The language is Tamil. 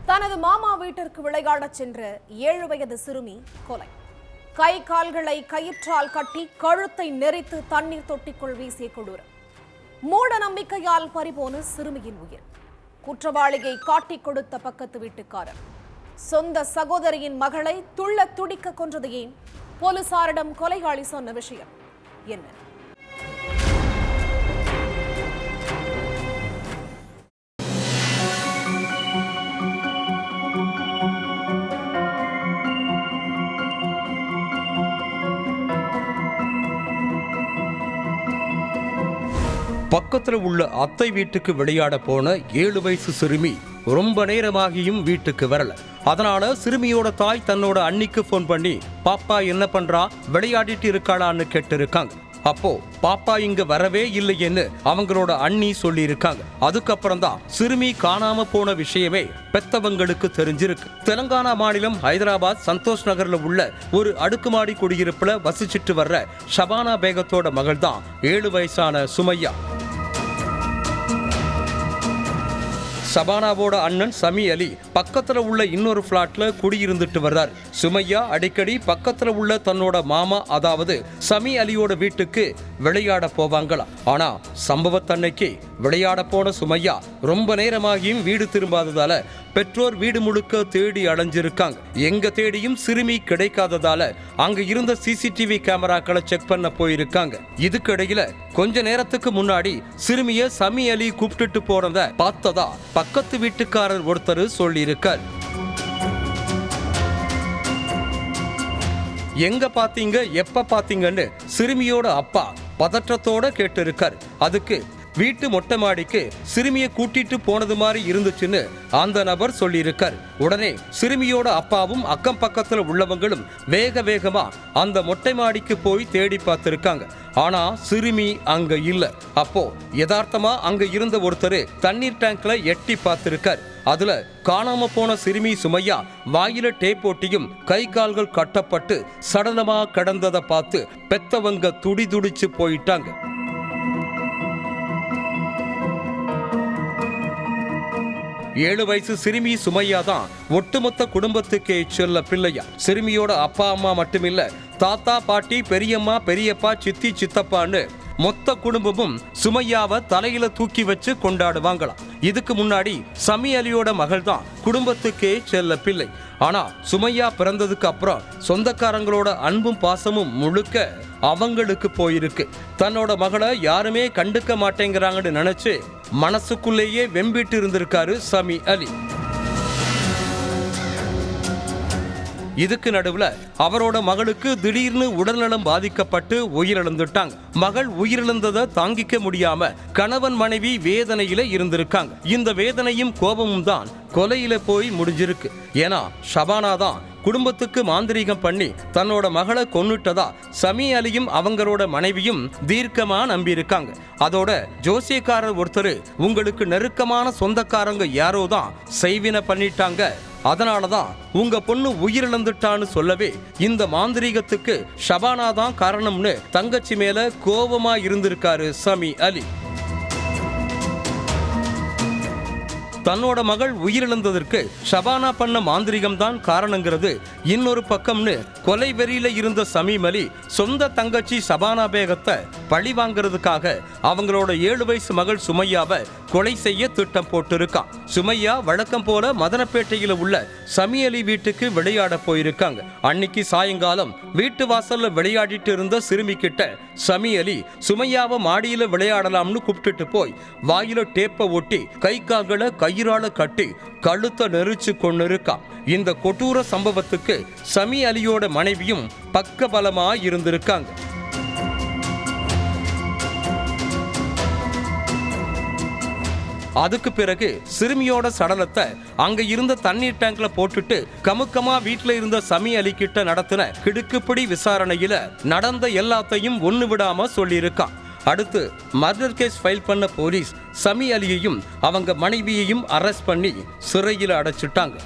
தனது மாமா வீட்டிற்கு விளையாடச் சென்ற 7 வயது சிறுமி கொலை. கை கால்களை கயிற்றால் கட்டி கழுத்தை நெரித்து தண்ணீர் தொட்டிக்குள் வீசிய கொடூரம். மூட நம்பிக்கையால் பறிபோன சிறுமியின் உயிர். குற்றவாளியை காட்டிக் கொடுத்த பக்கத்து வீட்டுக்காரர். சொந்த சகோதரியின் மகளை துள்ள துடிக்க கொன்றது ஏன்? போலீசாரிடம் கொலையாளி சொன்ன விஷயம் என்ன? பக்கத்துல உள்ள அத்தை வீட்டுக்கு விளையாட போன 7 வயசு சிறுமி ரொம்ப நேரமாகியும் வீட்டுக்கு வரல. அதனால சிறுமியோட தாய் தன்னோட அண்ணிக்கு போன் பண்ணி பாப்பா என்ன பண்றா, விளையாடிட்டு இருக்காளான்னு கேட்டு இருக்காங்க. அப்போ பாப்பா இங்க வரவே இல்லையேன்னு அவங்களோட அண்ணி சொல்லி இருக்காங்க. அதுக்கப்புறம் தான் சிறுமி காணாம போன விஷயமே பெத்தவங்களுக்கு தெரிஞ்சிருக்கு. தெலுங்கானா மாநிலம் ஹைதராபாத் சந்தோஷ் நகர்ல உள்ள ஒரு அடுக்குமாடி குடியிருப்புல வசிச்சுட்டு வர்ற ஷபானா பேகத்தோட மகள் தான் 7 வயசான சுமையா. ஷபானாவோட அண்ணன் சமி அலி பக்கத்துல உள்ள இன்னொரு பிளாட்ல குடியிருந்துட்டு வர்றார். சுமையா அடிக்கடி பக்கத்துல உள்ள தன்னோட மாமா அதாவது சமி அலியோட வீட்டுக்கு விளையாட போவாங்களாம். ஆனா சம்பவத்தன்னைக்கு விளையாட போன சுமையா ரொம்ப நேரமாகியும் வீடு திரும்பாததால பெற்றோர் வீடு முழுக்க தேடி அலைஞ்சிருக்காங்க. எங்க தேடியும் சிறுமி கிடைக்காததால அங்க இருந்த சிசிடிவி கேமராக்களை செக் பண்ண போயிருக்காங்க. இதுக்கிடையில கொஞ்ச நேரத்துக்கு முன்னாடி சிறுமிய சமி அலி கூப்பிட்டுட்டு போறத பார்த்ததா பக்கத்து வீட்டுக்காரர் ஒருத்தர் சொல்லியிருக்கார். எங்க பாத்தீங்க, எப்ப பாத்தீங்கன்னு சிறுமியோட அப்பா பதற்றத்தோட கேட்டு இருக்கார். அதுக்கு வீட்டு மொட்டை மாடிக்கு சிறுமியை கூட்டிட்டு போனது மாதிரி இருந்துச்சுன்னு அந்த நபர் சொல்லியிருக்கார். உடனே சிறுமியோட அப்பாவும் அக்கம் பக்கத்துல உள்ளவங்களும் வேக வேகமா அந்த மொட்டை மாடிக்கு போய் தேடி பார்த்திருக்காங்க. ஆனா சிறுமி அங்க இல்ல. அப்போ யதார்த்தமா அங்க இருந்த ஒருத்தர் தண்ணீர் டேங்க்ல எட்டி பார்த்திருக்கார். அதுல காணாம போன சிறுமி சுமையா வாயில டேப் போட்டியும் கை கால்கள் கட்டப்பட்டு சடலமா கடந்ததை பார்த்து பெத்தவங்க துடிதுடிச்சு போயிட்டாங்க. ஏழு வயசு சிறுமி சுமையா தான் ஒட்டுமொத்த குடும்பத்துக்கே செல்ல பிள்ளையா. சிறுமியோட அப்பா அம்மா மட்டுமில்ல, தாத்தா பாட்டி பெரியம்மா பெரியப்பா சித்தி சித்தப்பான்னு மொத்த குடும்பமும் சுமையாவை தலையில தூக்கி வச்சு கொண்டாடுவாங்களாம். இதுக்கு முன்னாடி சமி அலியோட மகள் தான் குடும்பத்துக்கே செல்ல பிள்ளை. ஆனா சுமையா பிறந்ததுக்கு அப்புறம் சொந்தக்காரங்களோட அன்பும் பாசமும் முழுக்க அவங்களுக்கு போயிருக்கு. தன்னோட மகளை யாருமே கண்டுக்க மாட்டேங்கிறாங்கன்னு நினைச்சு மனசுக்குள்ளேயே வெம்பிட்டு இருந்திருக்காரு சமி அலி. இதுக்கு நடுவுல அவரோட மகளுக்கு திடீர்னு உடல்நலம் பாதிக்கப்பட்டு உயிரிழந்துட்டாங்க. மகள் உயிரிழந்ததை தாங்கிக்க முடியாம கணவன் மனைவி வேதனையில இருந்திருக்காங்க. இந்த வேதனையும் கோபமும் தான் கொலையில போய் முடிஞ்சிருக்கு. ஏன்னா ஷபானா தான் குடும்பத்துக்கு மாந்திரீகம் பண்ணி தன்னோட மகளை கொன்னுட்டதா சமி அலியும் அவங்களோட மனைவியும் தீர்க்கமா நம்பியிருக்காங்க. அதோட ஜோசியக்காரர் ஒருத்தர் உங்களுக்கு நெருக்கமான சொந்தக்காரங்க யாரோ தான் செய்வினை பண்ணிட்டாங்க, அதனாலதான் உங்க பொண்ணு உயிரிழந்துட்டான்னு சொல்லவே இந்த மாந்திரீகத்துக்கு ஷபானா தான் காரணம்னு தங்கச்சி மேல கோபமா இருந்திருக்காரு சமி அலி. தன்னோட மகள் உயிரிழந்ததற்கு ஷபானா பண்ண மாந்திரிகம் தான் காரணங்கிறது இன்னொரு பக்கம்னு கொலை வெறியில இருந்த சமீம் அலி சொந்த தங்கச்சி ஷபானா பேகத்தை பழி வாங்கிறதுக்காக அவங்களோட 7 வயசு மகள் சுமையாவை கொலை செய்ய திட்டம் போட்டிருக்கான். சுமையா வழக்கம் போல மதனப்பேட்டையில உள்ள சமி அலி வீட்டுக்கு விளையாட போயிருக்காங்க. அன்னைக்கு சாயங்காலம் வீட்டு வாசல்ல விளையாடிட்டு இருந்த சிறுமி கிட்ட சமி அலி சுமையாவை மாடியில விளையாடலாம்னு கூப்பிட்டுட்டு போய் வாயில டேப்பை ஒட்டி கை கால்களை கயிறால கட்டி கழுத்தை நெரிச்சு கொண்டிருக்கான். இந்த கொடூர சம்பவத்துக்கு சமி அலியோட மனைவியும் பக்கபலமா இருந்திருக்காங்க. அதுக்கு பிறகு சிறுமியோட சடலத்தை அங்க இருந்த தண்ணீர் டேங்க்ல போட்டுட்டு கமுக்கமா வீட்டுல இருந்த சமி அலி கிட்ட நடத்தின கிடுக்குப்பிடி விசாரணையில நடந்த எல்லாத்தையும் ஒண்ணு விடாம சொல்லியிருக்கான். அடுத்து மர்டர் கேஸ் ஃபைல் பண்ண போலீஸ் சமி அலியையும் அவங்க மனைவியையும் அரெஸ்ட் பண்ணி சிறையில் அடைச்சிட்டாங்க.